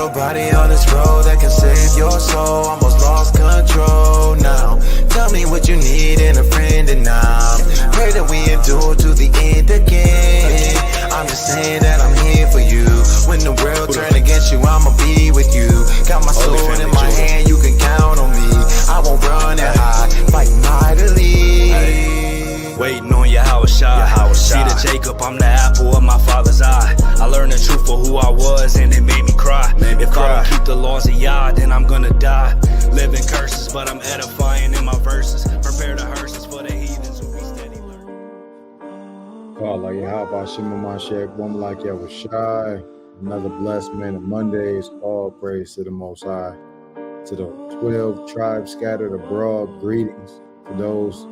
nobody on this road that can save your soul. Almost lost control now. Tell me what you need in a friend, and now pray that we endure to the end again. I'm just saying that I'm here for you. When the world turn against you, I'ma be with you. Got my sword in my hand, you can count on me. I won't run and hide, fight mightily. Waiting on you, how it shine. See the Jacob, I'm the apple of my father's eye. I learned the truth for who I was, and it made me cry. If I don't keep the laws of Yah, then I'm gonna die. Living curses, but I'm edifying in my verses. Prepare the hearses for the heathens who be steady learning. God, like Yahweh, Shema Mashek, woman like O.F.I. Another blessed man of Mondays. All praise to the Most High. To the 12 tribes scattered abroad, greetings to those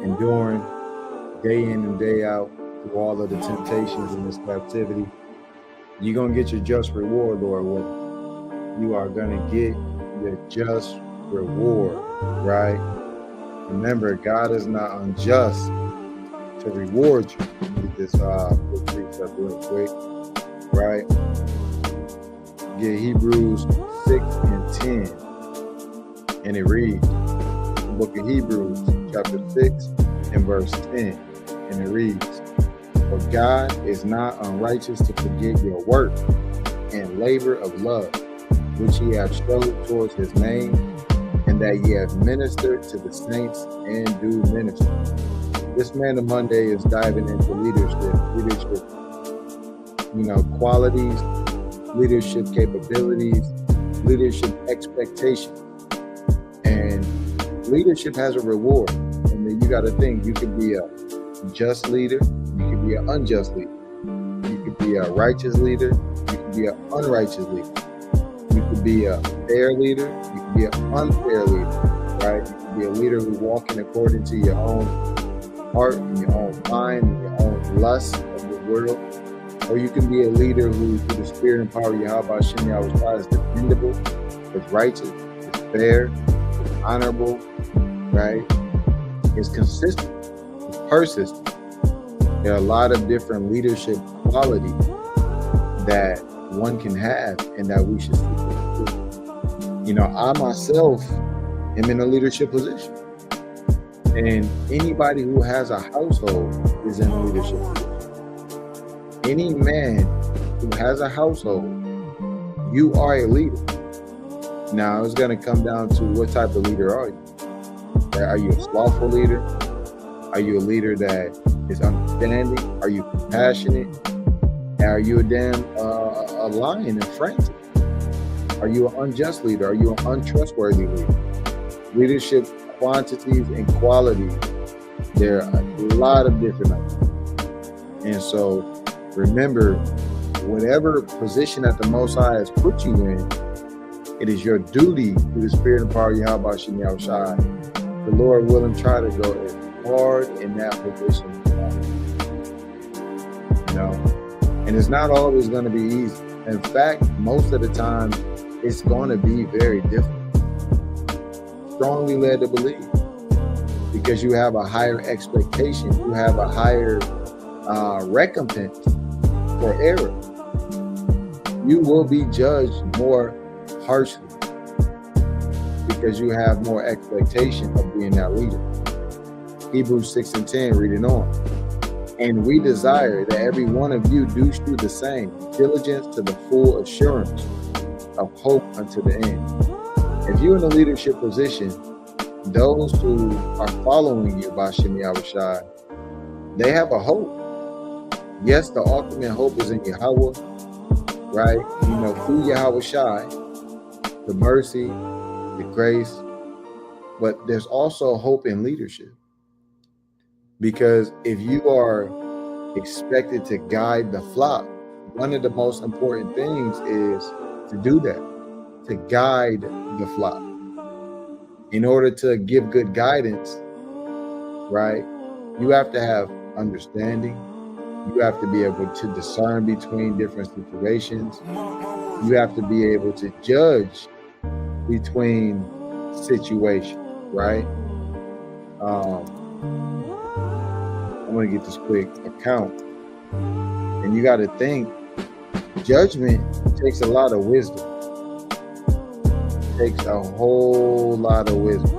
enduring day in and day out through all of the temptations in this captivity. You're going to get your just reward, Lord willing. You are going to get your just reward, right? Remember, God is not unjust to reward you. Get this precept real quick, right? Get Hebrews 6 and 10, and it reads, the book of Hebrews, chapter 6 and verse 10, and it reads, for God is not unrighteous to forget your work and labor of love, which ye have showed towards his name, and that ye have ministered to the saints and do minister. This Man of Monday is diving into leadership, qualities, leadership capabilities, leadership expectations. And leadership has a reward. And then you got to think, you could be a just leader, you could be an unjust leader. You could be a righteous leader, you could be an unrighteous leader. You could be a fair leader, you could be an unfair leader, right? You could be a leader who's walking according to your own heart and your own mind and your own lust of the world. Or you can be a leader who, through the spirit and power of Yahweh Shem Yahweh, is dependable, is righteous, is fair, is honorable, right? Is consistent, is persistent. There are a lot of different leadership qualities that one can have and that we should seek to. I myself am in a leadership position. And anybody who has a household is in a leadership position. Any man who has a household, you are a leader. Now, it's going to come down to what type of leader are you? Are you a slothful leader? Are you a leader that is understanding? Are you compassionate? Are you a lion and frantic? Are you an unjust leader? Are you an untrustworthy leader? Leadership quantities and qualities, there are a lot of different items. And so remember, whatever position that the Most High has put you in, it is your duty through the spirit and power of Yahweh Shem Yahweh, the Lord willing, try to go as hard in that position. And it's not always going to be easy. In fact, most of the time, it's going to be very difficult. Strongly led to believe, because you have a higher expectation, you have a higher recompense for error. You will be judged more harshly because you have more expectation of being that leader. Hebrews 6 and 10, read it on. And we desire that every one of you do the same, diligence to the full assurance of hope unto the end. If you're in a leadership position, those who are following you by Shem Yahweh, they have a hope. Yes, the ultimate hope is in Yahweh, right? Through Yahweh, the mercy, the grace, but there's also hope in leadership. Because if you are expected to guide the flock, one of the most important things is to do that, to guide the flock. In order to give good guidance, right, you have to have understanding. You have to be able to discern between different situations. You have to be able to judge between situations, right? I'm going to get this quick account. And you got to think, judgment takes a lot of wisdom. takes a whole lot of wisdom.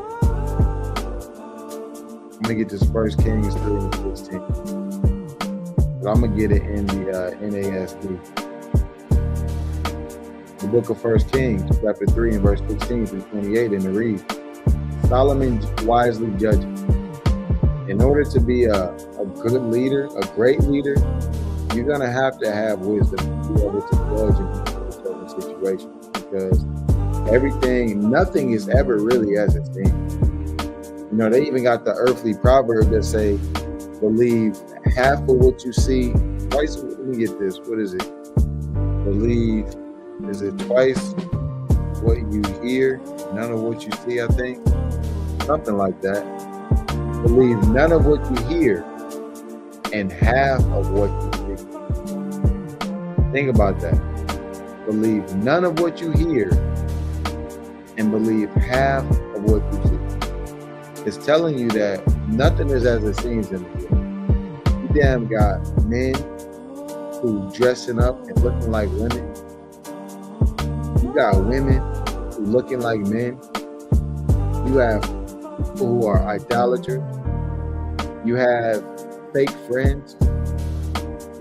I'm gonna get this 1 Kings 3:16, but I'm gonna get it in the NASB. The book of 1 Kings, chapter 3 and verse 16 through 28, and it reads, Solomon wisely judges. In order to be a good leader, a great leader, you're going to have wisdom to be able to judge in certain situations, because nothing is ever really as it seems. You know, they even got the earthly proverb that say, believe half of what you see. Twice, let me get this. What is it? Believe, is it twice what you hear, none of what you see, I think? Something like that. Believe none of what you hear and half of what you see. Think about that. Believe none of what you hear and believe half of what you see. It's telling you that nothing is as it seems in the world. You damn got men who dressing up and looking like women. You got women who looking like men. You have people who are idolaters. You have fake friends.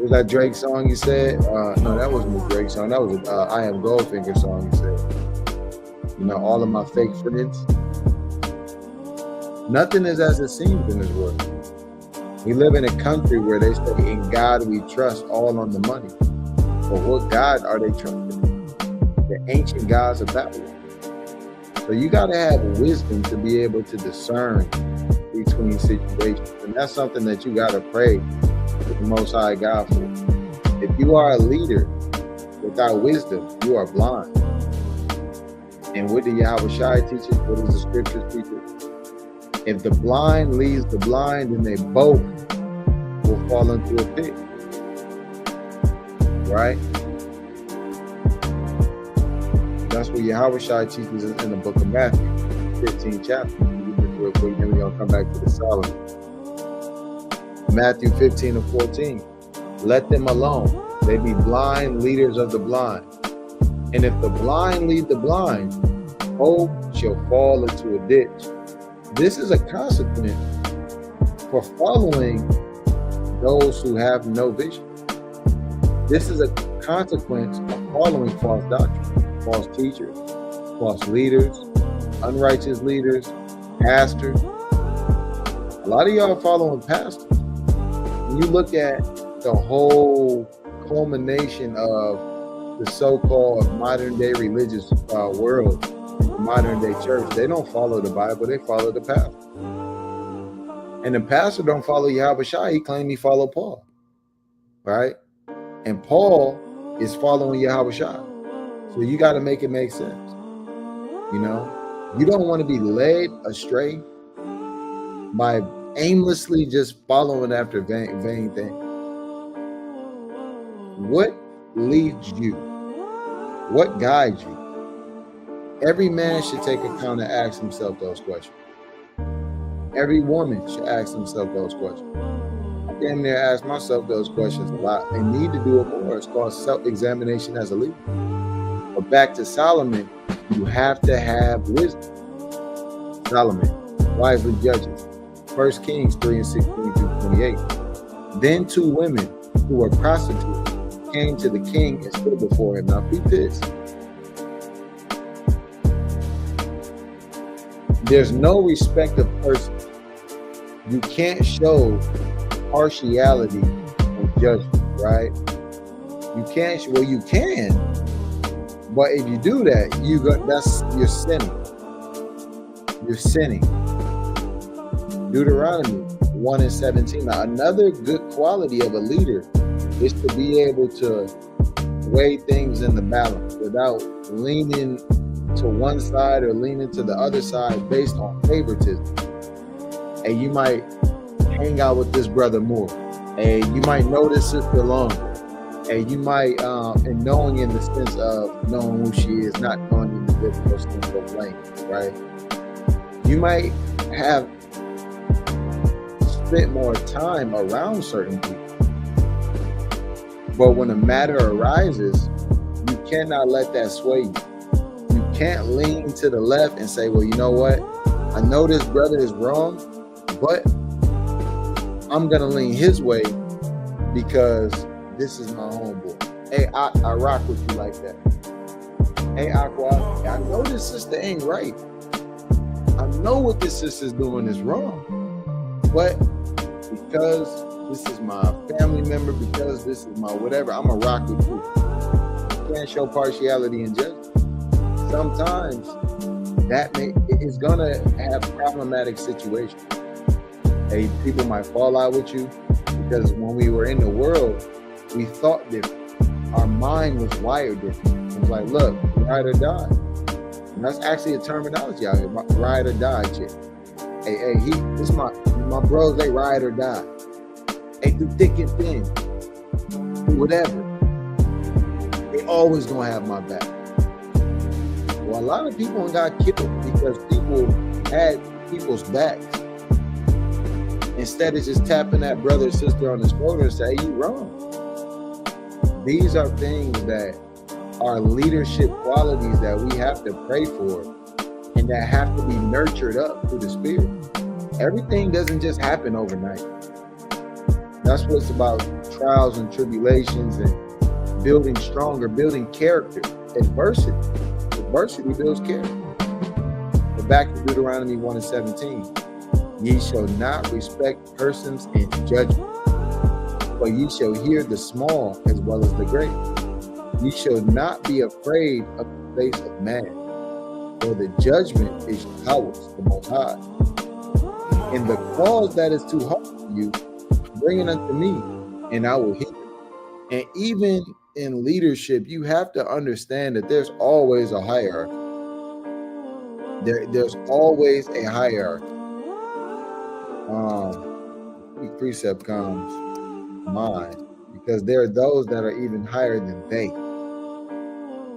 Was that Drake song you said? No, that wasn't a Drake song. That was a I Am Goldfinger song you said. You know, all of my fake friends. Nothing is as it seems in this world. We live in a country where they say, in God we trust, all on the money. But what God are they trusting? The ancient gods of Babylon. So you got to have wisdom to be able to discern between situations. And that's something that you got to pray to the Most High God for. If you are a leader without wisdom, you are blind. And what did Yahushua teach us? What does the scriptures teach us? If the blind leads the blind, then they both will fall into a pit. Right? That's what Yahushua teaches us in the book of Matthew, 15th chapter. Real quick, then we're going to come back to the Solomon. Matthew 15 and 14. Let them alone. They be blind leaders of the blind. And if the blind lead the blind, both shall fall into a ditch. This is a consequence for following those who have no vision. This is a consequence of following false doctrine, false teachers, false leaders, unrighteous leaders, pastors. A lot of y'all following pastors. When you look at the whole culmination of the so-called modern day religious world, the modern day church, they don't follow the Bible, they follow the pastor. And the pastor don't follow Yahushua, he claimed he followed Paul. Right? And Paul is following Yahushua. So you got to make it make sense. You know? You don't want to be led astray by aimlessly just following after vain things. What leads you? What guides you? Every man should take account and ask himself those questions. Every woman should ask themselves those questions. I damn near ask myself those questions a lot and need to do it more. It's called self-examination as a leader. But back to Solomon, you have to have wisdom. Solomon wisely judges. 1 Kings 3 and 16 through 28. Then two women who were prostitutes came to the king and stood before him. Now read this. There's no respect of persons. You can't show partiality in judgment, right? You can't. Well, you can, but if you do that, you're sinning. You're sinning. Deuteronomy 1 and 17. Now, another good quality of a leader is to be able to weigh things in the balance without leaning to one side or leaning to the other side based on favoritism. And you might hang out with this brother more. And you might know this sister longer. And you might, and knowing in the sense of knowing who she is, not knowing in the difficult sense of language, right? You might have spent more time around certain people. But when a matter arises, you cannot let that sway you. You can't lean to the left and say, well, you know what? I know this brother is wrong, but I'm going to lean his way because this is my homeboy. Hey, I rock with you like that. Hey, Aqua, I know this sister ain't right. I know what this sister's doing is wrong. But because this is my family member, because this is my whatever, I'm going to rock with you. You can't show partiality and judgment. Sometimes it's going to have problematic situations. Hey, people might fall out with you because when we were in the world, we thought different. Our mind was wired different. It was like, look, ride or die. And that's actually a terminology out here, ride or die chick. Hey, this is my bros, they ride or die. Hey, through thick and thin, through whatever. They always gonna have my back. Well, a lot of people got killed because people had people's backs. Instead of just tapping that brother or sister on the shoulder and say, hey, you wrong. These are things that are leadership qualities that we have to pray for and that have to be nurtured up through the Spirit. Everything doesn't just happen overnight. That's what it's about, trials and tribulations and building stronger, building character. Adversity builds character. But back to Deuteronomy 1:17. Ye shall not respect persons in judgment, but ye shall hear the small as well as the great. Ye shall not be afraid of the face of man, for the judgment is Yahweh's, the Most High. And the cause that is too hard for you, bring it unto me, and I will hear it. And even in leadership, you have to understand that there's always a hierarchy. There's always a hierarchy. Precept comes to mind because there are those that are even higher than they.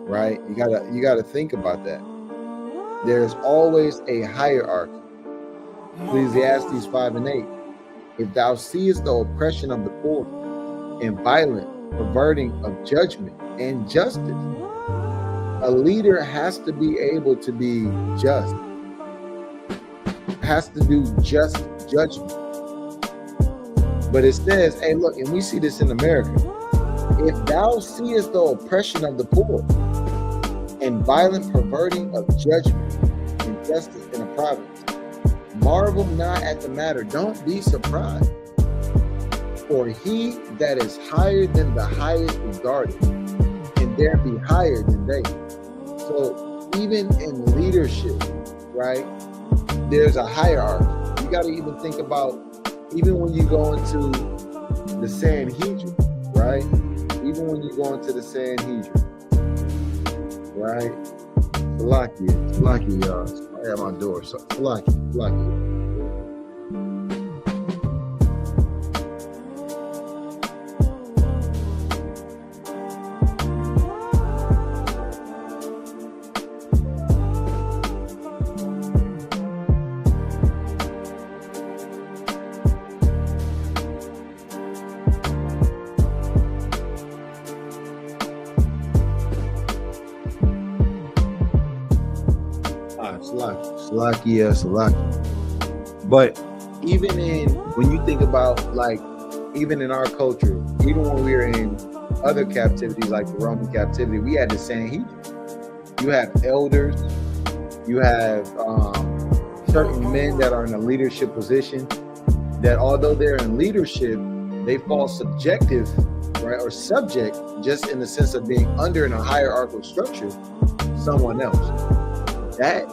Right? You gotta think about that. There's always a hierarchy. Ecclesiastes 5:8. If thou seest the oppression of the poor and violent perverting of judgment and justice, a leader has to be able to be just, has to do just judgment. But it says, hey, look, and we see this in America. If thou seest the oppression of the poor and violent perverting of judgment and justice in a province, marvel not at the matter. Don't be surprised. For he that is higher than the highest regarded, and there be higher than they. So even in leadership, right, there's a hierarchy. You got to even think about, even when you go into the Sanhedrin, right? Even when you go into the Sanhedrin, right? Salaki, y'all. I have my door. So Salaki. Salaki. But even when you think about, like, even in our culture, even when we were in other captivities, like the Roman captivity, we had the Sanhedrin. You have elders, you have certain men that are in a leadership position that, although they're in leadership, they fall subjective, right, or subject, just in the sense of being under in a hierarchical structure, someone else. That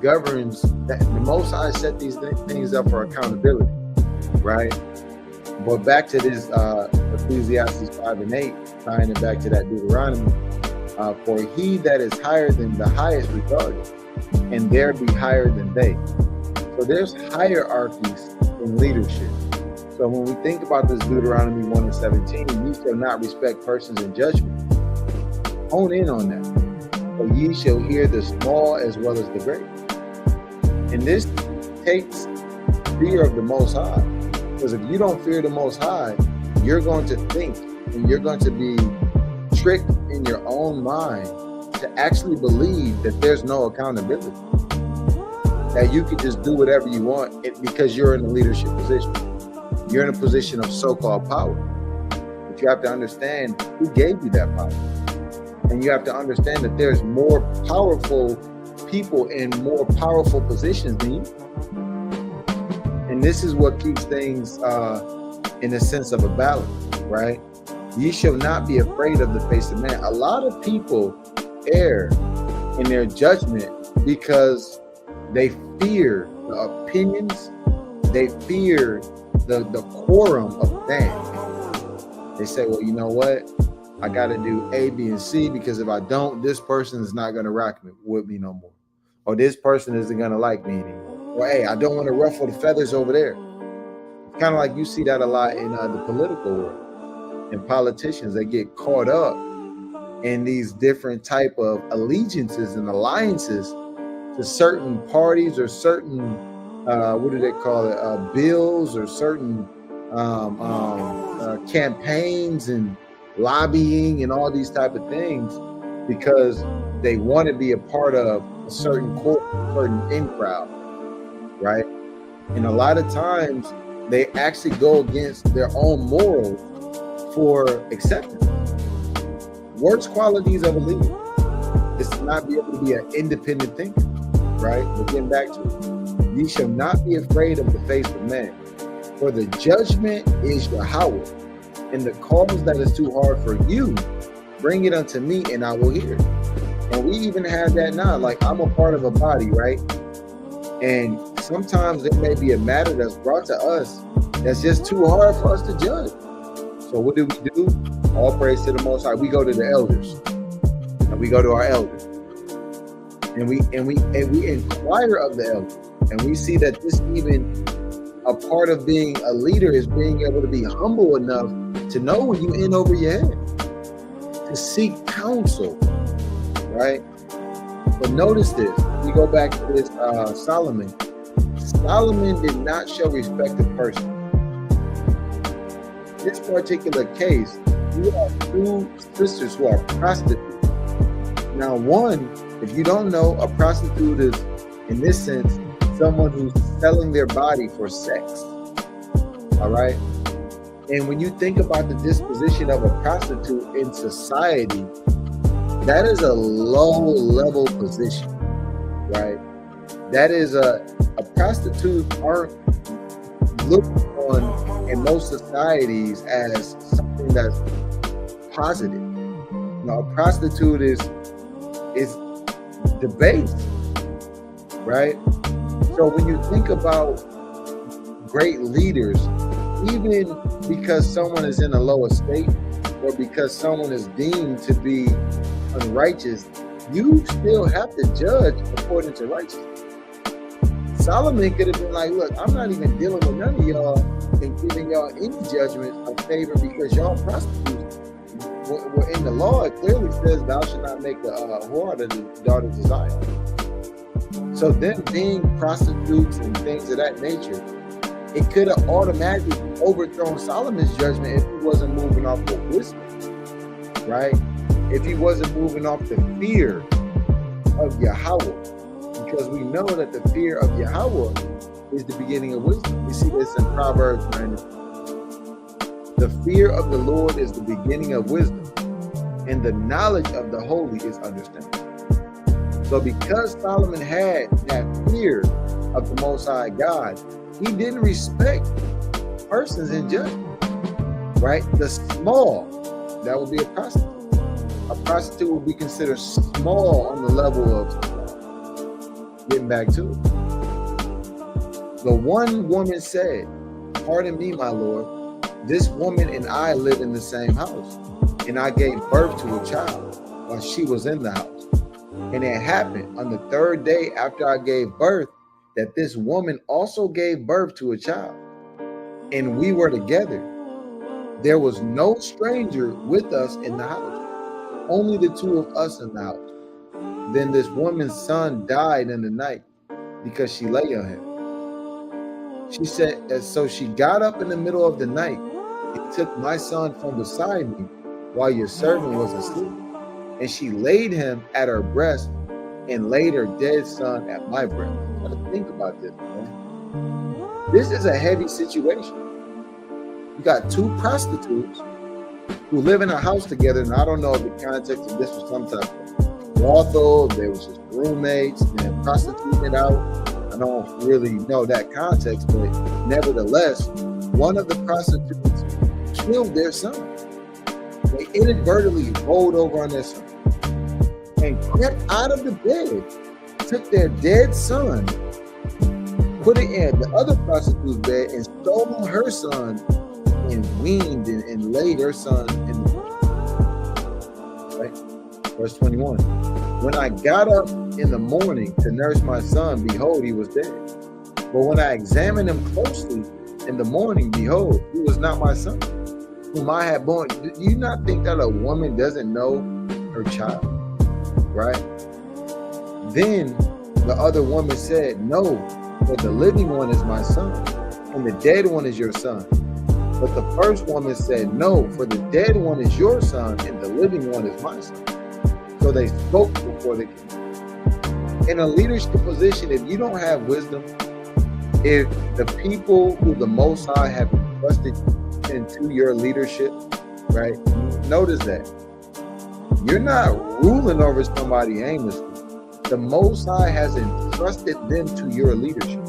governs, that the Most High set these things up for accountability, right? But back to this Ecclesiastes 5:8, tying it back to that Deuteronomy, for he that is higher than the highest regarded, and there be higher than they. So there's hierarchies in leadership. So when we think about this Deuteronomy 1:17, ye shall not respect persons in judgment. Hone in on that. For ye shall hear the small as well as the great. And this takes fear of the Most High. Because if you don't fear the Most High, you're going to think and you're going to be tricked in your own mind to actually believe that there's no accountability, that you can just do whatever you want because you're in a leadership position. You're in a position of so-called power. But you have to understand who gave you that power. And you have to understand that there's more powerful people in more powerful positions than you. And this is what keeps things in a sense of a balance, right? Ye shall not be afraid of the face of man. A lot of people err in their judgment because they fear the opinions, they fear the quorum of man. They say, well, you know what? I got to do A, B, and C because if I don't, this person is not going to rock with me no more. Or this person isn't going to like me anymore. Or, hey, I don't want to ruffle the feathers over there. It's kind of like you see that a lot in the political world. And politicians, they get caught up in these different type of allegiances and alliances to certain parties or certain, what do they call it, bills or certain campaigns and lobbying and all these type of things because they want to be a part of a certain court, certain in crowd, right? And a lot of times they actually go against their own morals for acceptance. Worst qualities of a leader is to not be able to be an independent thinker, right? But getting back to it, ye shall not be afraid of the face of man, for the judgment is Yahweh, and the cause that is too hard for you, bring it unto me, and I will hear it. And we even have that now. Like, I'm a part of a body, right? And sometimes there may be a matter that's brought to us that's just too hard for us to judge. So what do? All praise to the Most High. We go to the elders, and we go to our elders, and we inquire of the elders, and we see that this even a part of being a leader is being able to be humble enough to know when you in over your head, to seek counsel, right? But notice this. We go back to this Solomon. Solomon did not show respect to person. This particular case, you have two sisters who are prostitutes. Now, one, if you don't know, a prostitute is, in this sense, someone who's selling their body for sex. All right? And when you think about the disposition of a prostitute in society, that is a low-level position, right? That is a prostitute aren't looked on in most societies as something that's positive. You know, a prostitute is debased, right? So when you think about great leaders, even because someone is in a low estate or because someone is deemed to be unrighteous, you still have to judge according to righteousness. Solomon could have been like, look, I'm not even dealing with none of y'all and giving y'all any judgment of favor because y'all prostitutes. Well, in the law, it clearly says thou shalt not make a whore of the daughters of Zion. So them being prostitutes and things of that nature, it could have automatically overthrown Solomon's judgment if he wasn't moving off the wisdom, right? If he wasn't moving off the fear of Yahweh. Because we know that the fear of Yahweh is the beginning of wisdom. We see this in Proverbs 9. The fear of the Lord is the beginning of wisdom, and the knowledge of the holy is understanding. So because Solomon had that fear of the Most High God, he didn't respect persons in judgment, right? The small, that would be a prostitute. A prostitute would be considered small on the level of getting back to it. The one woman said, pardon me, my Lord, this woman and I live in the same house, and I gave birth to a child while she was in the house. And it happened on the third day after I gave birth that this woman also gave birth to a child, and we were together. There was no stranger with us in the house, only the two of us in the house. Then this woman's son died in the night because she lay on him. She said, so she got up in the middle of the night and took my son from beside me while your servant was asleep and she laid him at her breast and laid her dead son at my breast. You gotta think about this, man. This is a heavy situation. You got two prostitutes who live in a house together, and I don't know if the context of this was some type of brothel, they was just roommates and prostituting it out. I don't really know that context, but nevertheless, one of the prostitutes killed their son. They inadvertently rolled over on their son and crept out of the bed, took their dead son, put it in the other prostitute's bed, and stole her son and weaned and laid her son in the right? Verse 21. When I got up in the morning to nurse my son, behold, he was dead. But when I examined him closely in the morning, behold, he was not my son, whom I had born. Do you not think that a woman doesn't know her child? Right? Then the other woman said, no, for the living one is my son, and the dead one is your son. But the first woman said, no, for the dead one is your son, and the living one is my son. So they spoke before the king. In a leadership position, if you don't have wisdom, if the people who the Most High have entrusted into your leadership, right? Notice that you're not ruling over somebody aimlessly. The Most High has entrusted them to your leadership.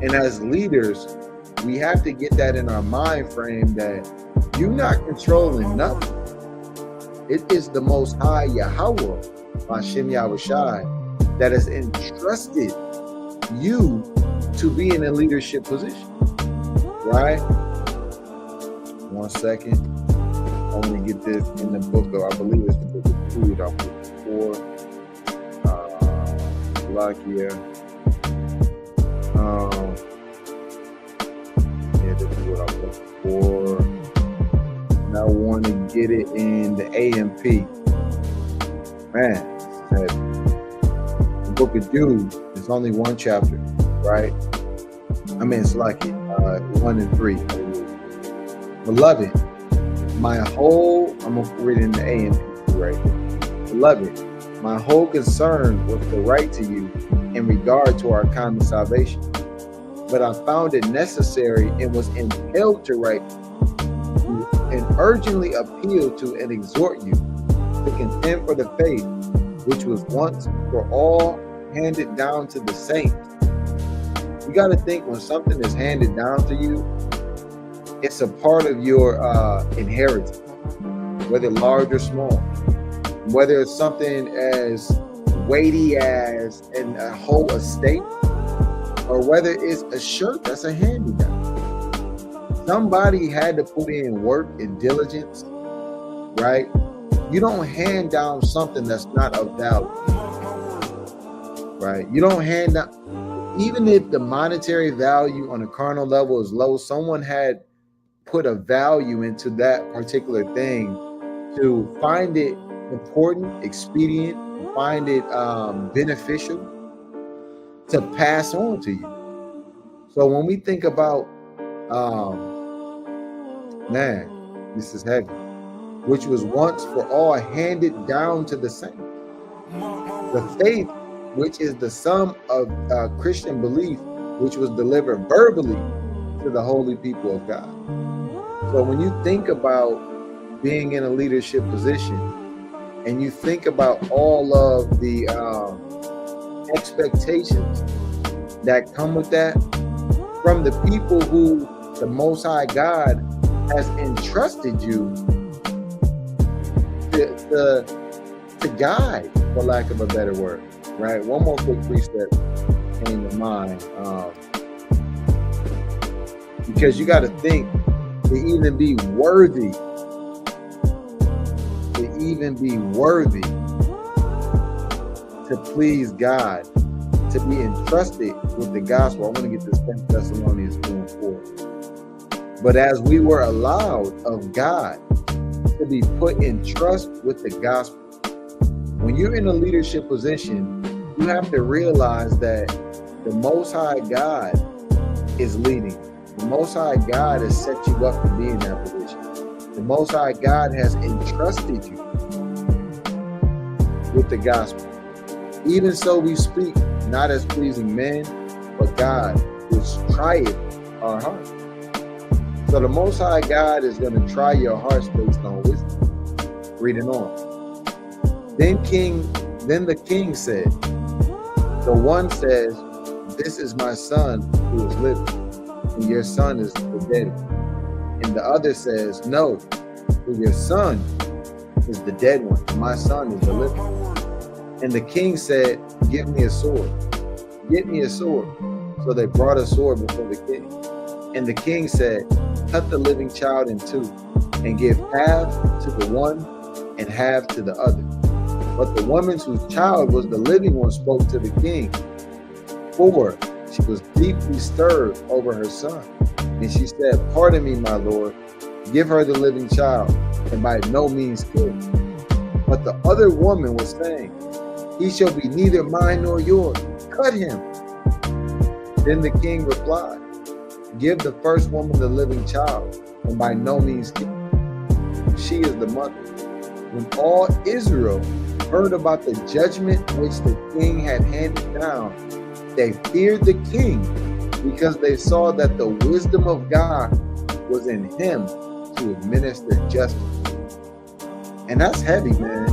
And as leaders, we have to get that in our mind frame that you're not controlling nothing. It is the Most High Yahweh, Hashem Yahushai, that has entrusted you to be in a leadership position, right? 1 second. I want to get this in the book of, I believe it's the book of Food. I'm looking for block here. Yeah, this is what I'm looking for. And I want to get it in the AMP. Man, the book of Jude is only one chapter, right? I mean, it's like 1 and 3. Beloved, I'm going to read it in the AMP, right? Beloved, my whole concern was to write to you in regard to our common salvation. But I found it necessary and was impelled to write you and urgently appeal to and exhort you to contend for the faith which was once for all handed down to the saints. You got to think, when something is handed down to you, it's a part of your inheritance, whether large or small, whether it's something as weighty as a whole estate, or whether it's a shirt that's a hand-me-down. Somebody had to put in work and diligence, right? You don't hand down something that's not of value, right? You don't hand down, even if the monetary value on a carnal level is low, someone had put a value into that particular thing to find it important, expedient, find it beneficial to pass on to you. So when we think about, man, this is heavy, which was once for all handed down to the saints. The faith, which is the sum of Christian belief, which was delivered verbally to the holy people of God. So when you think about being in a leadership position, and you think about all of the expectations that come with that from the people who the Most High God has entrusted you to guide, for lack of a better word, right? One more quick precept came to mind, because you got to think, to even be worthy to please God, to be entrusted with the gospel. I want to get this 2 Thessalonians 2:4. But as we were allowed of God to be put in trust with the gospel, when you're in a leadership position, you have to realize that the Most High God is leading. The Most High God has set you up to be in that position. The Most High God has entrusted you with the gospel. Even so we speak, not as pleasing men, but God, which trieth our hearts. So the Most High God is going to try your hearts based on wisdom. Reading on. Then the king said, the one says, this is my son who is living, and your son is the dead one. And the other says, no, for your son is the dead one, and my son is the living. And the king said, give me a sword. Get me a sword. So they brought a sword before the king. And the king said, cut the living child in two, and give half to the one and half to the other. But the woman whose child was the living one spoke to the king, for she was deeply stirred over her son. And she said, pardon me, my lord, give her the living child, and by no means kill him. But the other woman was saying, he shall be neither mine nor yours. Cut him. Then the king replied, give the first woman the living child, and by no means kill him. She is the mother. When all Israel heard about the judgment which the king had handed down, they feared the king, because they saw that the wisdom of God was in him to administer justice. And that's heavy, man.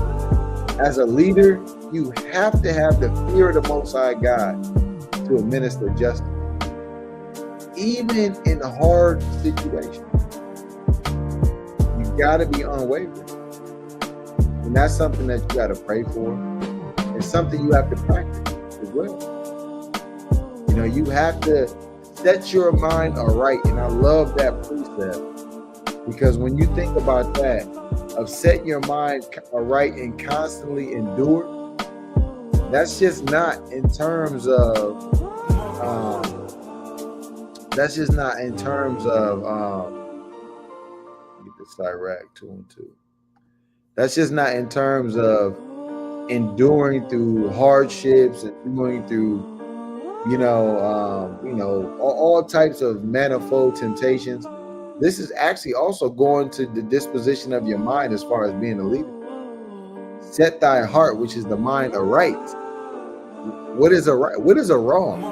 As a leader, you have to have the fear of the Most High God to administer justice, even in hard situations. You got to be unwavering. And that's something that you got to pray for. It's something you have to practice as well. You know, you have to set your mind aright. And I love that precept, because when you think about that, of set your mind aright and constantly endure, that's just not in terms of, get this Iraq 2 and 2. That's just not in terms of enduring through hardships and enduring through, all types of manifold temptations. This is actually also going to the disposition of your mind as far as being a leader. Set thy heart, which is the mind, aright. What is a right? What is a wrong?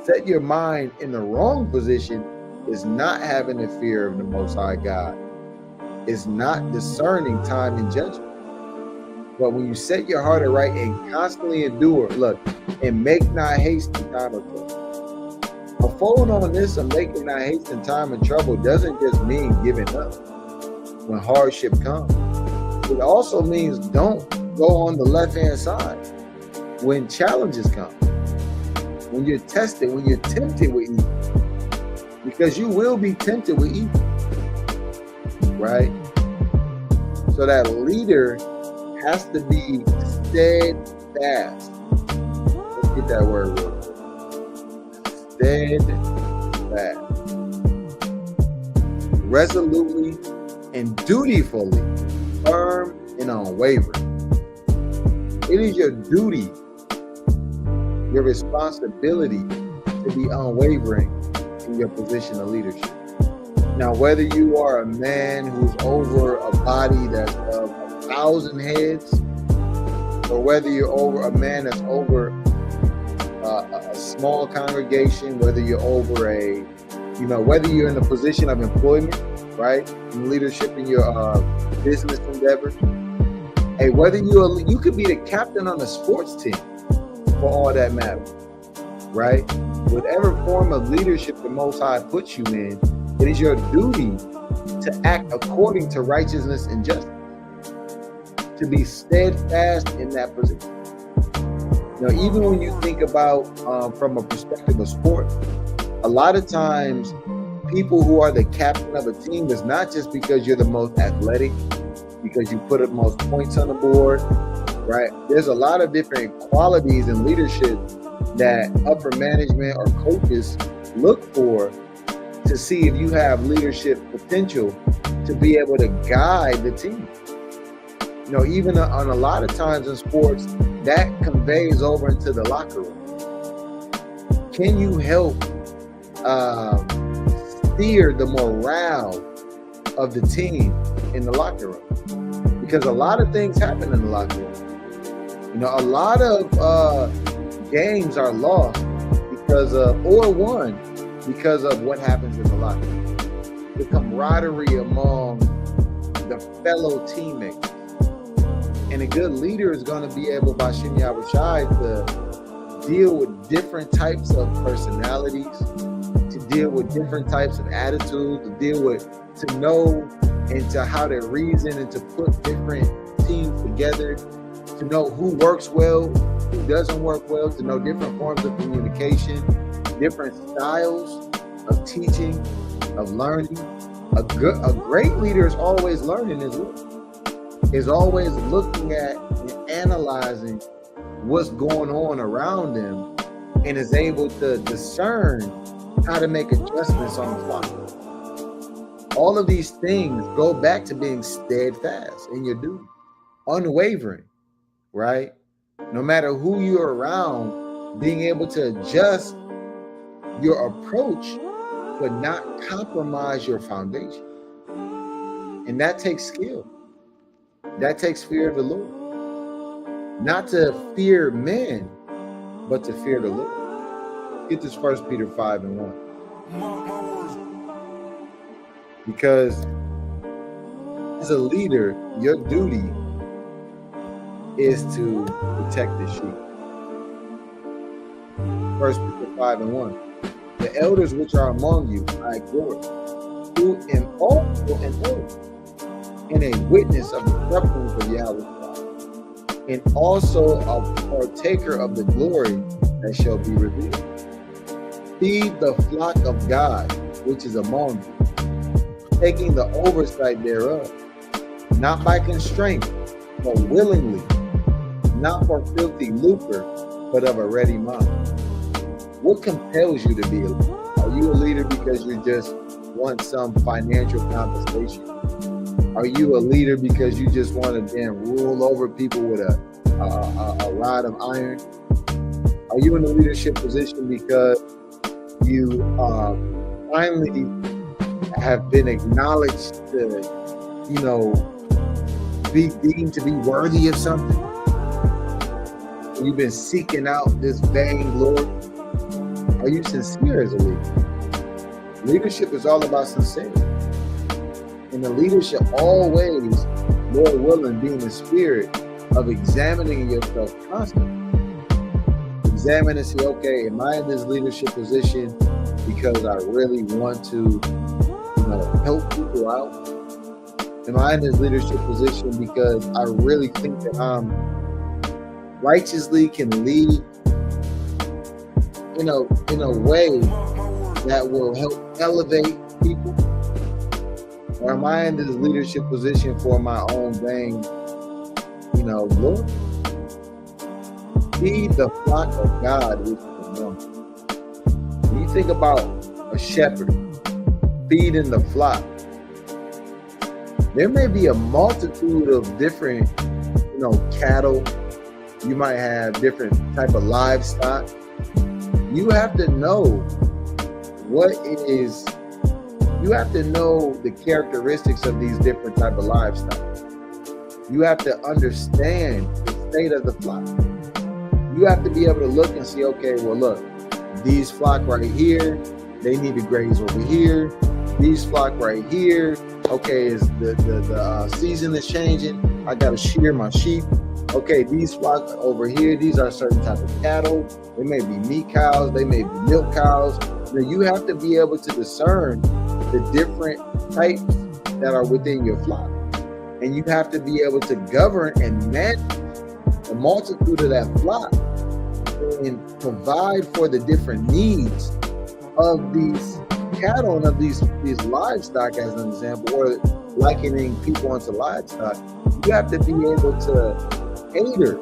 Set your mind in the wrong position is not having the fear of the Most High God. It's not discerning time and judgment. But when you set your heart aright and constantly endure, look, and make not haste in time of trouble. A following on this of making not haste in time of trouble doesn't just mean giving up when hardship comes. It also means don't go on the left-hand side when challenges come, when you're tested, when you're tempted with evil. Because you will be tempted with evil, right? So that leader has to be steadfast. Let's get that word real quick. Steadfast. Resolutely and dutifully firm and unwavering. It is your duty, your responsibility to be unwavering in your position of leadership. Now, whether you are a man who's over a body that's of 1,000 heads, or whether you're over a man that's over a small congregation, whether you're over whether you're in a position of employment, right, in leadership in your business endeavors. Hey, whether you could be the captain on a sports team, for all that matters, right? Whatever form of leadership the Most High puts you in, it is your duty to act according to righteousness and justice, to be steadfast in that position. Even when you think about from a perspective of sport, a lot of times people who are the captain of a team is not just because you're the most athletic, because you put the most points on the board, right? There's a lot of different qualities in leadership that upper management or coaches look for to see if you have leadership potential to be able to guide the team. Even on a lot of times in sports, that conveys over into the locker room. Can you help steer the morale of the team in the locker room? Because a lot of things happen in the locker room. A lot of games are lost because of, or won because of what happens in the locker room. The camaraderie among the fellow teammates. And a good leader is going to be able, by Shimei Abishai, to deal with different types of personalities, to deal with different types of attitudes, to know and to how to reason and to put different teams together, to know who works well, who doesn't work well, to know different forms of communication, different styles of teaching, of learning. A great leader is always learning as well. Is always looking at and analyzing what's going on around them, and is able to discern how to make adjustments on the fly. All of these things go back to being steadfast in your duty, unwavering, right? No matter who you're around, being able to adjust your approach but not compromise your foundation. And that takes skill. That takes fear of the Lord. Not to fear men, but to fear the Lord. Get this 1 Peter 5:1. Because as a leader, your duty is to protect the sheep. 1 Peter 5:1. The elders which are among you, I exhort, who am also an elder and a witness of the sufferings of Yahweh, and also a partaker of the glory that shall be revealed. Feed the flock of God which is among you, taking the oversight thereof, not by constraint, but willingly, not for filthy lucre, but of a ready mind. What compels you to be a leader? Are you a leader because you just want some financial compensation? Are you a leader because you just want to damn rule over people with a rod of iron? Are you in a leadership position because you finally have been acknowledged to, be deemed to be worthy of something? You've been seeking out this vain glory. Are you sincere as a leader? Leadership is all about sincerity. And the leadership always, Lord willing, be in the spirit of examining yourself constantly. Examine and say, okay, am I in this leadership position because I really want to, help people out? Am I in this leadership position because I really think that I'm righteously can lead in a way that will help elevate people? Or am I in this leadership position for my own vain, glory? Feed the flock of God which is among you. When you think about a shepherd feeding the flock, there may be a multitude of different, cattle. You might have different type of livestock. You have to know what it is. You have to know the characteristics of these different type of livestock. You have to understand the state of the flock. You have to be able to look and see, okay, well, look, these flock right here, they need to graze over here. These flock right here, okay, is the season is changing. I got to shear my sheep. Okay, these flocks over here, these are certain type of cattle. They may be meat cows, they may be milk cows. You have to be able to discern the different types that are within your flock. And you have to be able to govern and manage the multitude of that flock and provide for the different needs of these cattle and of these livestock, as an example, or likening people onto livestock. You have to be able to cater,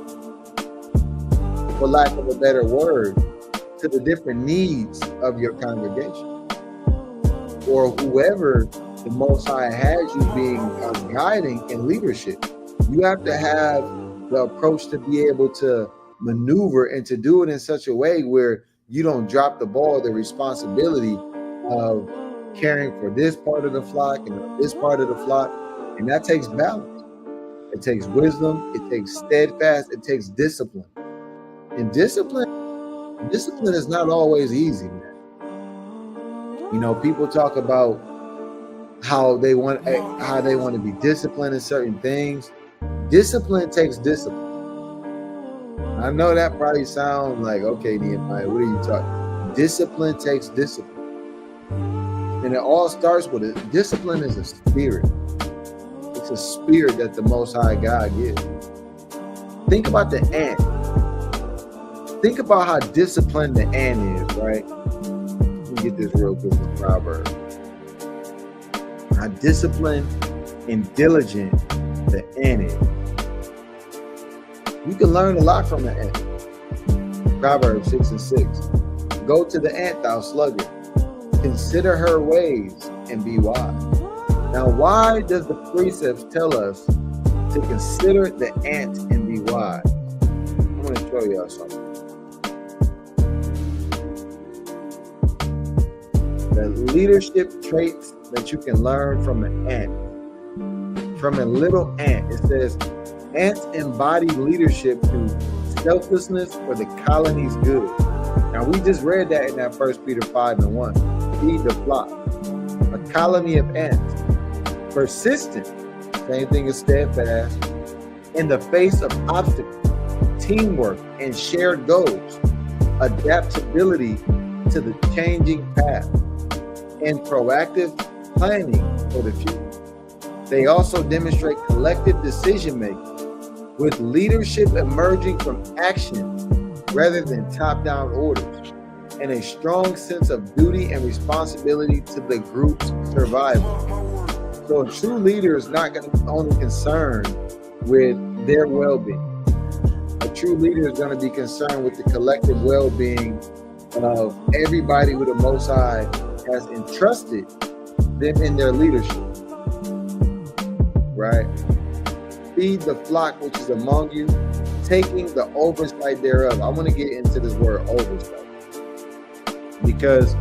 for lack of a better word, to the different needs of your congregation, or whoever the Most High has you being guiding in leadership. You have to have the approach to be able to maneuver and to do it in such a way where you don't drop the ball, the responsibility of caring for this part of the flock and this part of the flock. And that takes balance. It takes wisdom. It takes steadfast. It takes discipline. And discipline is not always easy, man. You know, people talk about how they want to be disciplined in certain things. Discipline takes discipline. I know that probably sounds like, okay, Nehemiah, what are you talking? Discipline takes discipline. And it all starts with it. Discipline is a spirit. It's a spirit that the Most High God gives. Think about the ant. Think about how disciplined the ant is, right? Let me get this real quick from Proverbs. How disciplined and diligent the ant is. You can learn a lot from the ant. Proverbs 6:6. Go to the ant, thou sluggard. Consider her ways and be wise. Now, why does the precepts tell us to consider the ant and be wise? I'm going to show y'all something. The leadership traits that you can learn from an ant. From a little ant. It says, ants embody leadership through selflessness for the colony's good. Now, we just read that in that 1 Peter 5:1. Feed the flock. A colony of ants. Persistent, same thing as steadfast, in the face of obstacles, teamwork, and shared goals, adaptability to the changing path, and proactive planning for the future. They also demonstrate collective decision-making, with leadership emerging from action rather than top-down orders, and a strong sense of duty and responsibility to the group's survival. So a true leader is not going to be only concerned with their well-being. A true leader is going to be concerned with the collective well-being of everybody who the Most High has entrusted them in their leadership. Right? Feed the flock which is among you, taking the oversight thereof. I want to get into this word oversight. Because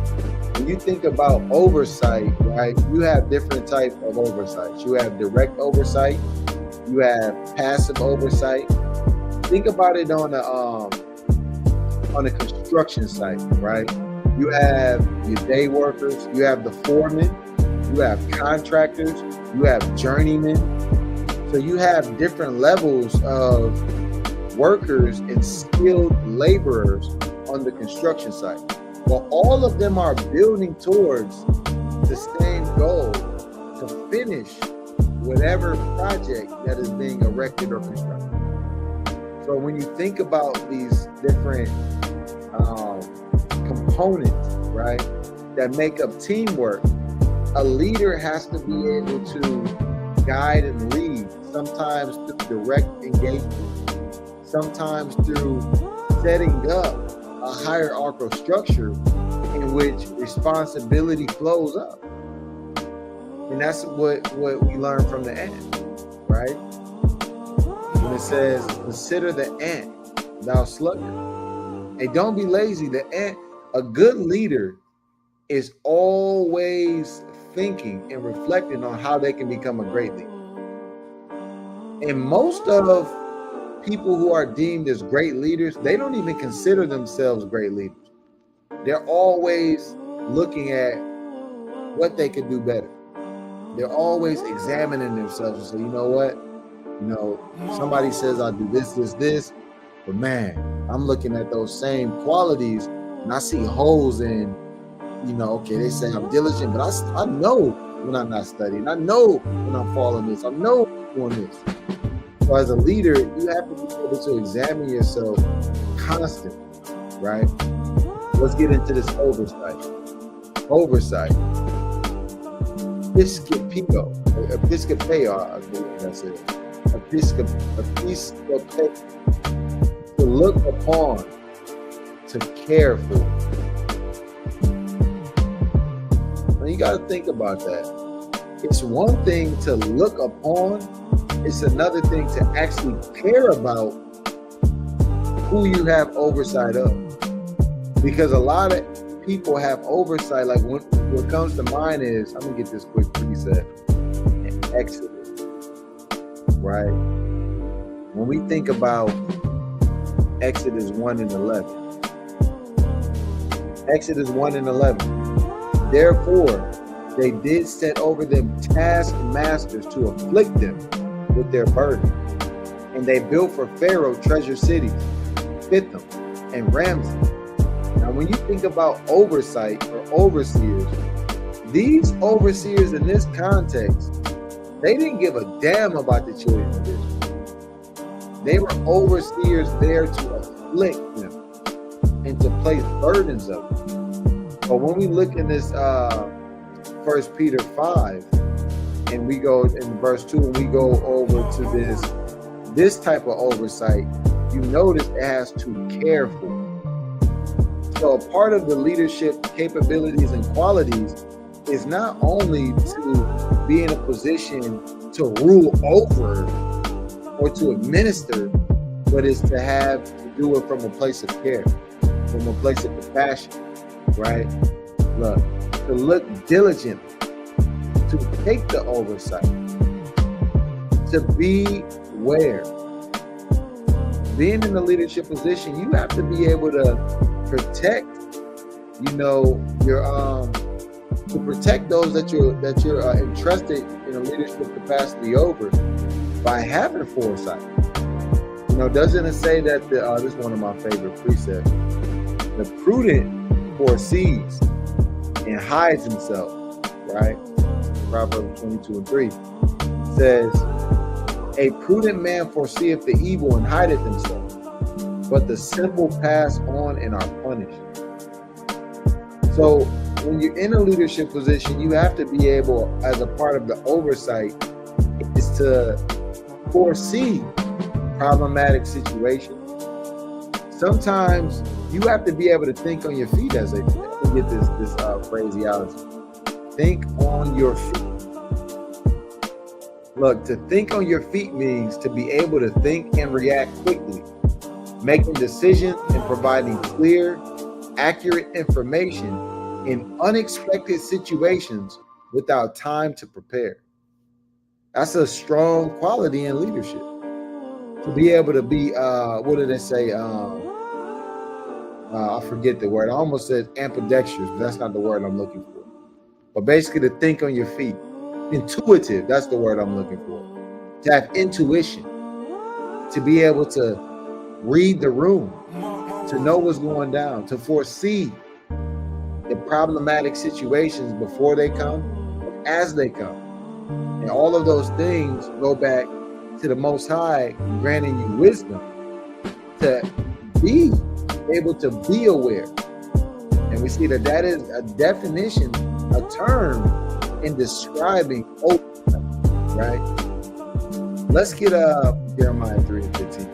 when you think about oversight, right, you have different types of oversight. You have direct oversight. You have passive oversight. Think about it on a construction site, right? You have your day workers. You have the foreman. You have contractors. You have journeymen. So you have different levels of workers and skilled laborers on the construction site. Well, all of them are building towards the same goal to finish whatever project that is being erected or constructed. So when you think about these different components, right, that make up teamwork, a leader has to be able to guide and lead, sometimes through direct engagement, sometimes through setting up a hierarchical structure in which responsibility flows up. And that's what we learn from the ant, right? When it says, consider the ant, thou sluggard. And don't be lazy. The ant, a good leader is always thinking and reflecting on how they can become a great leader. And most of people who are deemed as great leaders, they don't even consider themselves great leaders. They're always looking at what they could do better. They're always examining themselves and say, you know what? You know, somebody says I do this, but man, I'm looking at those same qualities and I see holes in, you know, okay, they say I'm diligent, but I know when I'm not studying. I know when I'm following this. I know when I'm doing this. So as a leader, you have to be able to examine yourself constantly, right? Let's get into this oversight. Episcopeo, I believe that's it. Episcopeo, to look upon, to care for. Now you got to think about that. It's one thing to look upon. It's another thing to actually care about who you have oversight of. Because a lot of people have oversight. Like what comes to mind is, I'm going to get this quick precept in Exodus, right? When we think about Exodus 1 and 11, Exodus 1 and 11, therefore they did set over them taskmasters to afflict them with their burden. And they built for Pharaoh treasure cities, Pithom and Ramses. Now, when you think about oversight or overseers, these overseers in this context, they didn't give a damn about the children of Israel. They were overseers there to afflict them and to place burdens of them. But when we look in this 1 Peter 5, and we go in verse 2, and we go over to this type of oversight, you notice it has to care for. So a part of the leadership capabilities and qualities is not only to be in a position to rule over or to administer, but is to have to do it from a place of care, from a place of compassion, right? Look, to look diligently, to take the oversight, to be where. Being in a leadership position, you have to be able to protect, your to protect those that you're entrusted in a leadership capacity over by having foresight. Doesn't it say that this is one of my favorite precepts? The prudent foresees and hides himself, right? Proverbs 22 and 3 says, a prudent man foreseeth the evil and hideth himself, but the simple pass on and are punished. So when you're in a leadership position, you have to be able, as a part of the oversight, is to foresee problematic situations. Sometimes you have to be able to think on your feet, as they get this phraseology. Think on your feet. Look, to think on your feet means to be able to think and react quickly, making decisions and providing clear, accurate information in unexpected situations without time to prepare. That's a strong quality in leadership. To be able to be, what did they say? I forget the word. I almost said ambidextrous, but that's not the word I'm looking for. But basically to think on your feet. Intuitive, that's the word I'm looking for. To have intuition. To be able to read the room. To know what's going down. To foresee the problematic situations before they come, as they come. And all of those things go back to the Most High granting you wisdom to be able to be aware. And we see that is a definition, a term in describing oversight, right? Let's get Jeremiah 3 and 15.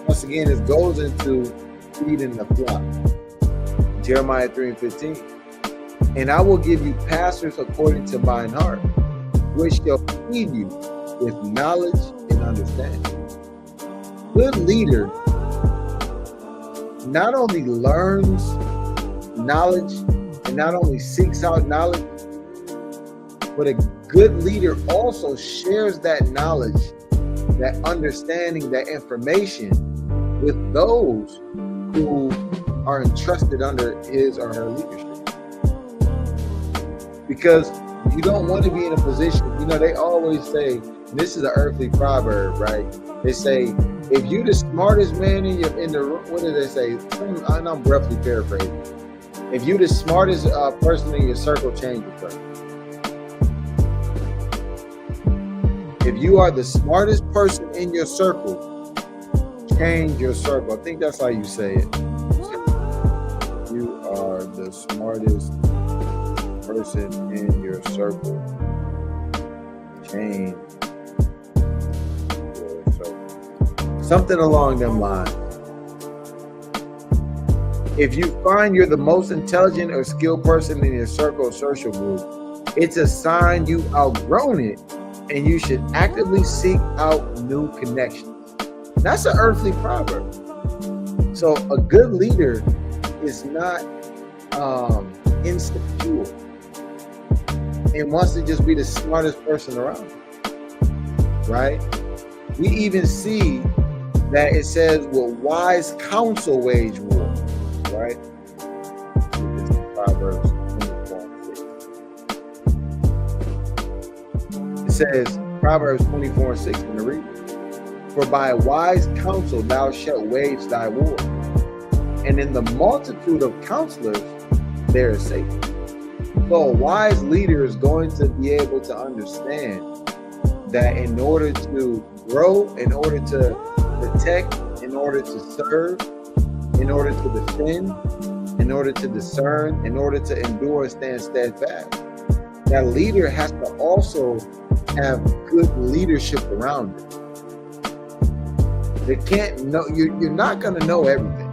Once again, it goes into feeding the flock. Jeremiah 3 and 15. And I will give you pastors according to mine heart, which shall feed you with knowledge and understanding. Good leader not only learns knowledge and not only seeks out knowledge, but a good leader also shares that knowledge, that understanding, that information with those who are entrusted under his or her leadership. Because you don't want to be in a position, they always say, and this is an earthly proverb, right? They say, if you're the smartest man in the room, what do they say? I'm roughly paraphrasing. If you're the smartest person in your circle, change your person. If you are the smartest person in your circle, change your circle. I think that's how you say it. You are the smartest person in your circle, change your circle. Something along them lines. If you find you're the most intelligent or skilled person in your circle or social group, it's a sign you've outgrown it and you should actively seek out new connections. That's an earthly proverb. So a good leader is not insecure and wants to just be the smartest person around, right? We even see that it says, with wise counsel wage war, right? This is Proverbs 24:6. It says, Proverbs 24:6 in the reading. For by wise counsel thou shalt wage thy war, and in the multitude of counselors there is safety. So a wise leader is going to be able to understand that in order to grow, in order to protect, in order to serve, in order to defend, in order to discern, in order to endure and stand steadfast, that leader has to also have good leadership around it. They can't know, you're not going to know everything.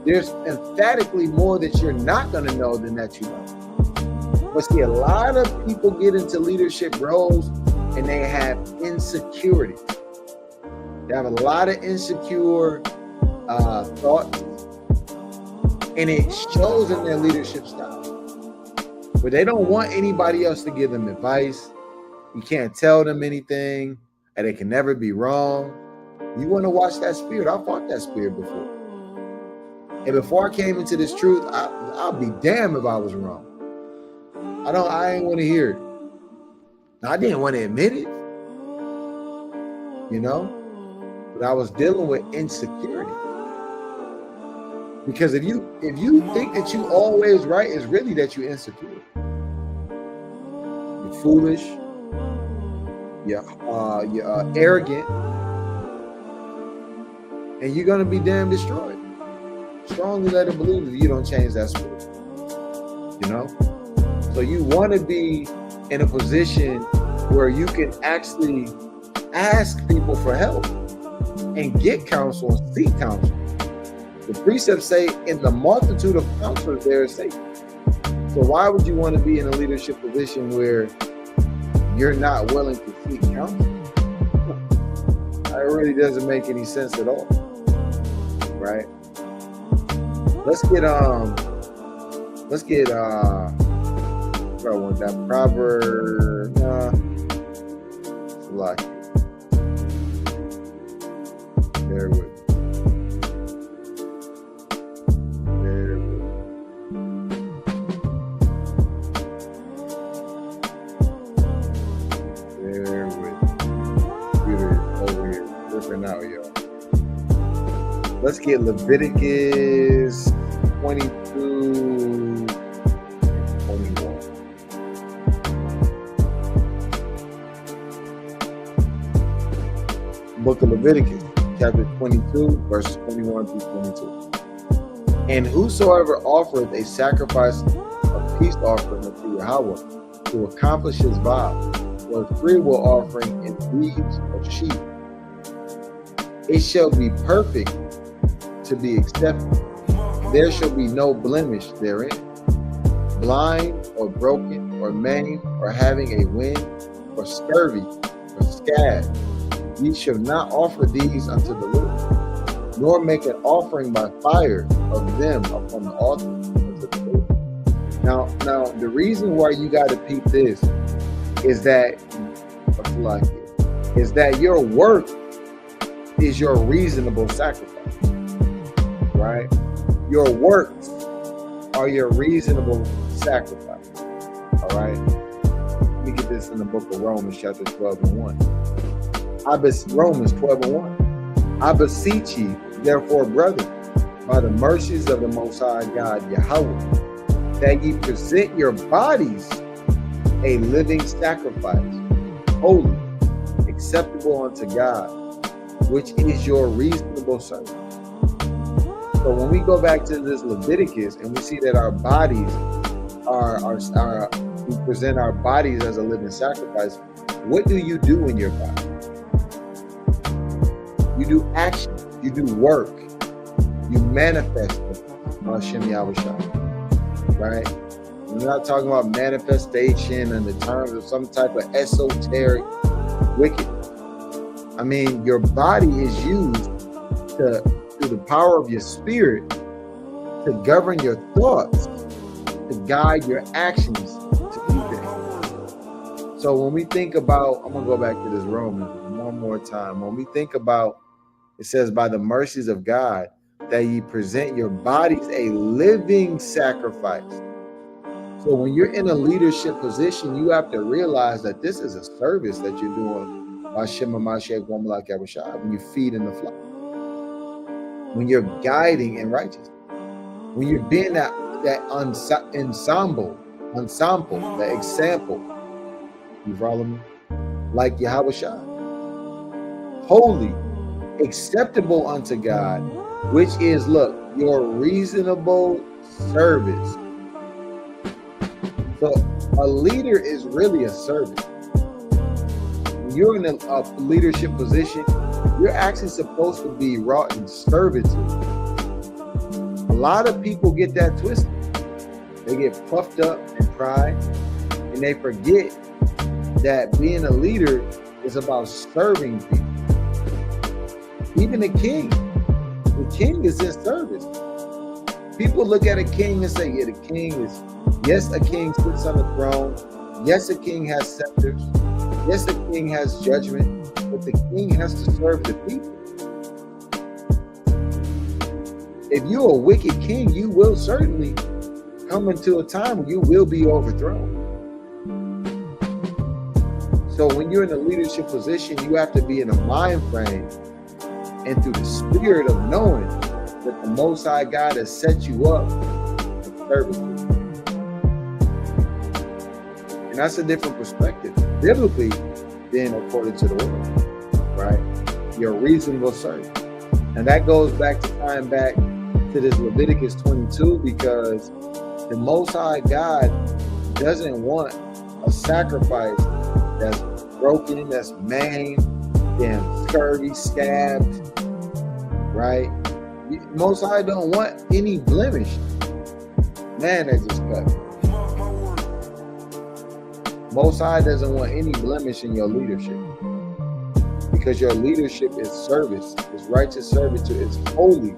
There's emphatically more that you're not going to know than that you know. But see, a lot of people get into leadership roles and they have insecurity. They have a lot of insecure thoughts, and it shows in their leadership style. But they don't want anybody else to give them advice. You can't tell them anything, and they can never be wrong. You want to watch that spirit? I fought that spirit before. And before I came into this truth, I'll be damned if I was wrong. I ain't want to hear it. I didn't want to admit it, you know, but I was dealing with insecurity. Because if you think that you always right, it's really that you're insecure. You're foolish. You're arrogant, and you're gonna be damn destroyed. Strongly let it believe if you don't change that spirit. You know, so you want to be in a position where you can actually ask people for help and get counsel and seek counsel. The precepts say, in the multitude of counselors there is safety. So why would you want to be in a leadership position where you're not willing to seek counsel? It really doesn't make any sense at all, right? Let's get where I want that proverb. Like, bear with me. Out, y'all. Let's get Leviticus 22 and 21. Book of Leviticus, chapter 22, verses 21 through 22. And whosoever offereth a sacrifice of peace offering unto Yahweh to accomplish his vow, or a freewill offering in breeds of sheep, it shall be perfect to be accepted. There shall be no blemish therein. Blind or broken or maimed or having a wind or scurvy or scab, ye shall not offer these unto the Lord, nor make an offering by fire of them upon the altar unto the Lord. Now the reason why you got to peep this is that your work is your reasonable sacrifice, right? Your works are your reasonable sacrifice, all right? Let me get this in the book of Romans, chapter 12 and 1. Romans 12 and 1. I beseech ye, therefore, brethren, by the mercies of the Most High God, Yahweh, that ye present your bodies a living sacrifice, holy, acceptable unto God, which is your reasonable service. So when we go back to this Leviticus and we see that our bodies we present our bodies as a living sacrifice, what do you do in your body? You do action, you do work, you manifest Hashem Yahushua, right? We're not talking about manifestation in the terms of some type of esoteric wickedness. I mean, your body is used through the power of your spirit to govern your thoughts, to guide your actions to do things. So when we think about, I'm going to go back to this Romans one more time. When we think about, it says, by the mercies of God, that ye present your bodies a living sacrifice. So when you're in a leadership position, you have to realize that this is a service that you're doing by Shema Mashiach Womalak Yahushua, when you feed in the flock, when you're guiding in righteousness, when you're being that ensemble, the example. You follow me? Like Yahushua, holy, acceptable unto God, which is, look, your reasonable service. So a leader is really a servant. When you're in a leadership position, you're actually supposed to be wrought in servitude. A lot of people get that twisted. They get puffed up in pride, and they forget that being a leader is about serving people. Even the king is in service. People look at a king and say, yeah, the king is, yes, a king sits on the throne. Yes, a king has scepters. Yes, the king has judgment, but the king has to serve the people. If you're a wicked king, you will certainly come into a time when you will be overthrown. So when you're in a leadership position, you have to be in a mind frame and through the spirit of knowing that the Most High God has set you up for service. And that's a different perspective, biblically, than according to the word, right? You're a reasonable servant. And that goes back to tying back to this Leviticus 22, because the Most High God doesn't want a sacrifice that's broken, that's maimed, damn scurvy, scabbed, right? Most High don't want any blemish. Man, that just cut. Most High doesn't want any blemish in your leadership, because your leadership is service, is righteous servitude, it's holy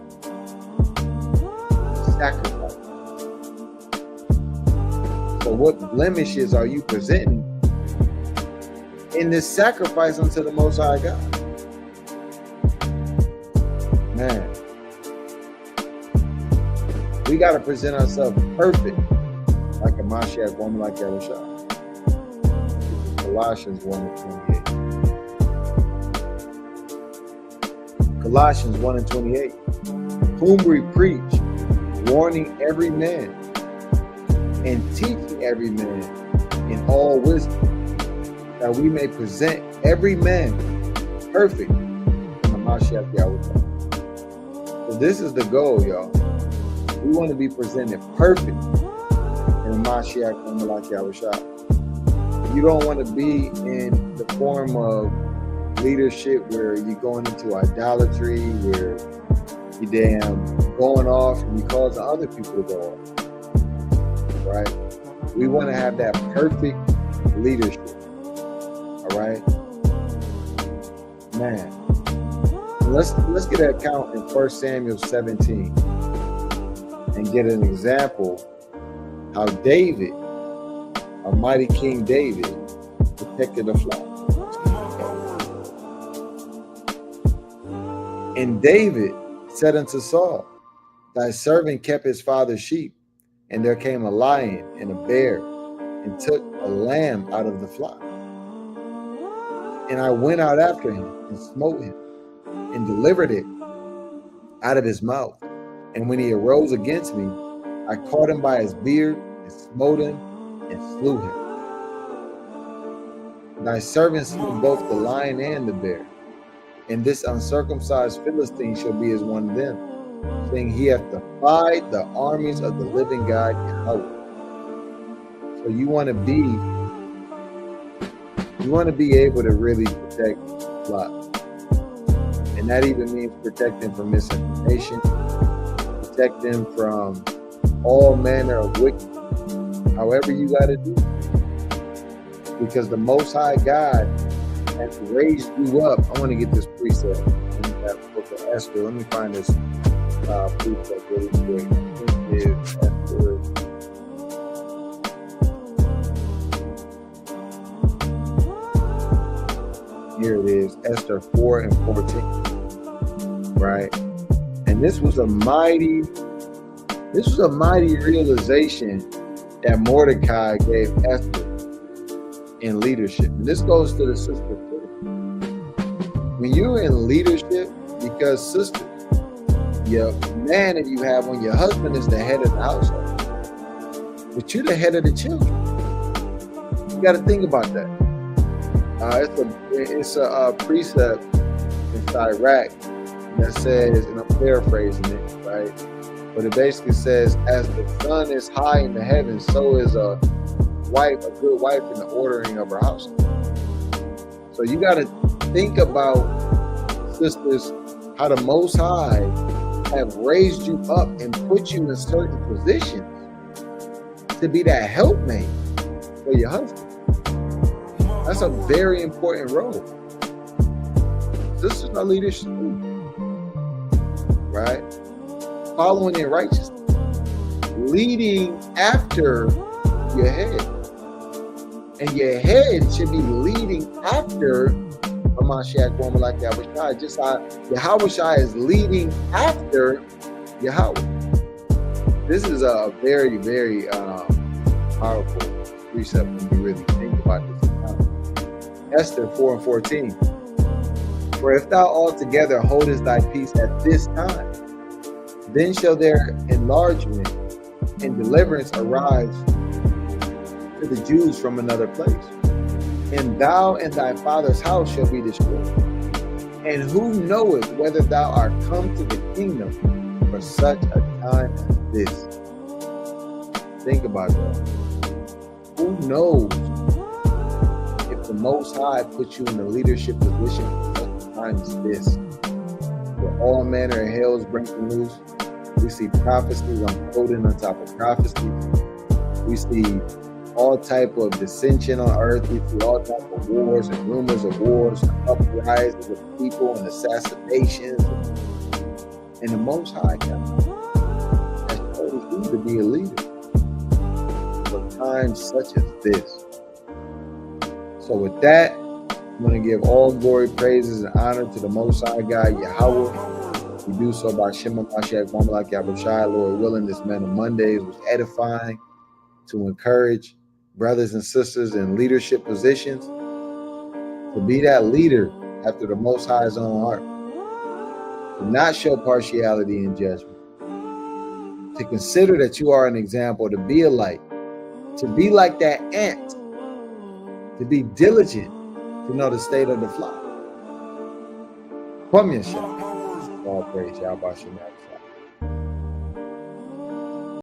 sacrifice. So what blemishes are you presenting in this sacrifice unto the Most High God? Man, we got to present ourselves perfect, like a Mashiach woman, like Yahushua. Colossians 1:28. Colossians 1:28. Whom we preach, warning every man and teaching every man in all wisdom, that we may present every man perfect in the Mashiach Yahushua. So this is the goal, y'all. We want to be presented perfect in the Mashiach Yahushua. You don't want to be in the form of leadership where you're going into idolatry, where you damn going off and you causing other people to go off. Right? We want to have that perfect leadership. All right? Man. Let's get an account in 1 Samuel 17 and get an example how David, our mighty King David, protected the flock. And David said unto Saul, thy servant kept his father's sheep, and there came a lion and a bear, and took a lamb out of the flock. And I went out after him, and smote him, and delivered it out of his mouth. And when he arose against me, I caught him by his beard, and smote him, and slew him. Thy servant slew both the lion and the bear, and this uncircumcised Philistine shall be as one of them, saying, he hath defied the armies of the living God Yahweh. So you want to be able to really protect the flock. And that even means protect them from misinformation, protect them from all manner of wickedness, however you got to do it. Because the Most High God has raised you up. I want to get this precept in that book of Esther. Let me find this precept really quick. This is Esther. here it is, Esther 4 and 14, right? And this was a mighty realization that Mordecai gave Esther in leadership. And this goes to the sister too. When you're in leadership, because sisters, your man that you have when your husband is the head of the household, but you're the head of the children. You got to think about that. It's a precept in Iraq that says, and I'm paraphrasing it, right? But it basically says, as the sun is high in the heavens, so is a good wife in the ordering of her household. So you got to think about, sisters, how the Most High have raised you up and put you in certain positions to be that helpmate for your husband. That's a very important role. Sisters are leaders too, right? Following in righteousness, leading after your head, and your head should be leading after a Mashiach woman like Yahweh. Just how Yahweh is leading after Yahweh. This is a very, very powerful precept when you really think about this. Esther 4 and 14. For if thou altogether holdest thy peace at this time, then shall their enlargement and deliverance arise to the Jews from another place. And thou and thy father's house shall be destroyed. And who knoweth whether thou art come to the kingdom for such a time as this? Think about that. Who knows if the Most High puts you in a leadership position for such a time as this? Where all manner of hell is breaking loose. We see prophecies unfolding on top of prophecies. We see all type of dissension on earth. We see all type of wars and rumors of wars and uprisings of people and assassinations. And the Most High God has told you to be a leader for times such as this. So with that, I'm going to give all glory, praises, and honor to the Most High God, Yahweh. We do so by Shema Mashiach, Mamalak Yahushai. Lord willing, this Man of Mondays was edifying to encourage brothers and sisters in leadership positions to be that leader after the Most High's own heart, to not show partiality in judgment, to consider that you are an example, to be a light, to be like that ant, to be diligent, to know the state of the flock. Kwam Yasha. All praise Yahweh Shem.